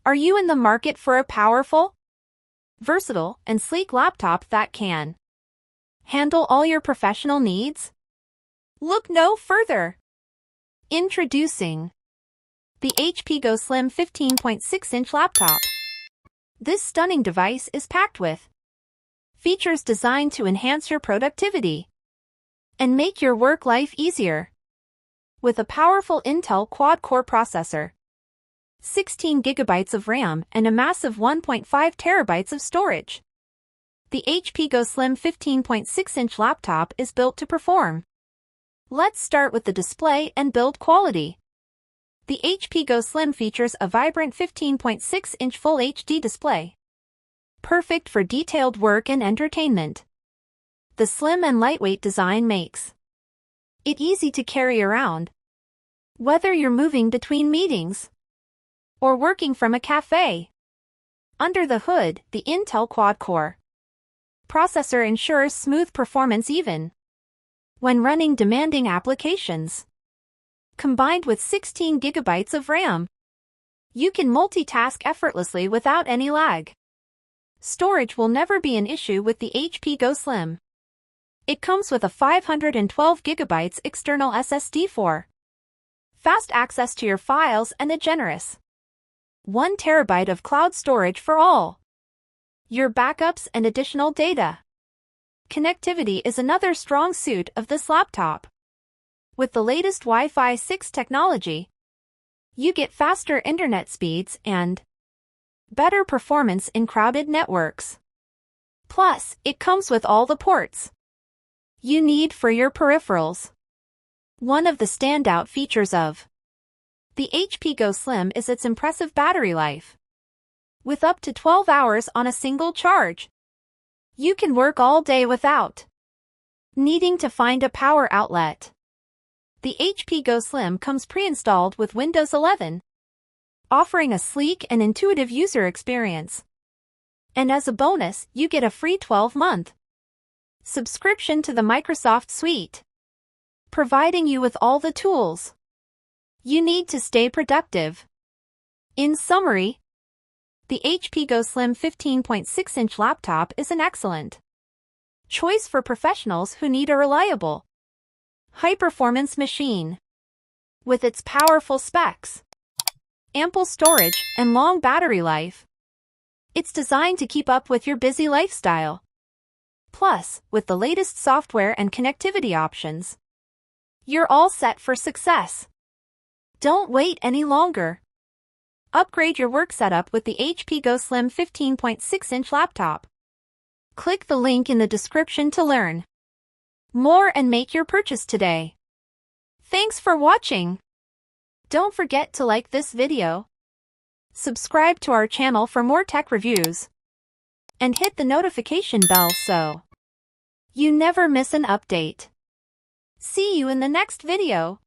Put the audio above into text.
Are you in the market for a powerful, versatile, and sleek laptop that can handle all your professional needs? Look no further. Introducing the HP Go Slim 15.6-inch laptop. This stunning device is packed with features designed to enhance your productivity and make your work life easier. With a powerful Intel quad-core processor, 16 gigabytes of RAM, and a massive 1.5 terabytes of storage, the HP Go Slim 15.6-inch laptop is built to perform. Let's start with the display and build quality. The HP Go Slim features a vibrant 15.6-inch Full HD display, perfect for detailed work and entertainment. The slim and lightweight design makes it easy to carry around, whether you're moving between meetings or working from a cafe. Under the hood, the Intel quad-core processor ensures smooth performance even when running demanding applications. Combined with 16 gigabytes of RAM, you can multitask effortlessly without any lag. Storage will never be an issue with the HP Go Slim. It comes with a 512 gigabytes external SSD for fast access to your files and a generous 1 terabyte of cloud storage for all your backups and additional data. Connectivity is another strong suit of this laptop. With the latest Wi-Fi 6 technology, you get faster internet speeds and better performance in crowded networks. Plus, it comes with all the ports you need for your peripherals. One of the standout features of the HP Go Slim is its impressive battery life. With up to 12 hours on a single charge, you can work all day without needing to find a power outlet. The HP Go Slim comes pre-installed with Windows 11, offering a sleek and intuitive user experience. And as a bonus, you get a free 12-month subscription to the Microsoft Suite, providing you with all the tools you need to stay productive. In summary, the HP Go Slim 15.6-inch laptop is an excellent choice for professionals who need a reliable, high-performance machine. With its powerful specs, ample storage, and long battery life, it's designed to keep up with your busy lifestyle. Plus, with the latest software and connectivity options, you're all set for success. Don't wait any longer. Upgrade your work setup with the HP Go Slim 15.6-inch laptop. Click the link in the description to learn more and make your purchase today. Thanks for watching. Don't forget to like this video, subscribe to our channel for more tech reviews, and hit the notification bell so you never miss an update. See you in the next video.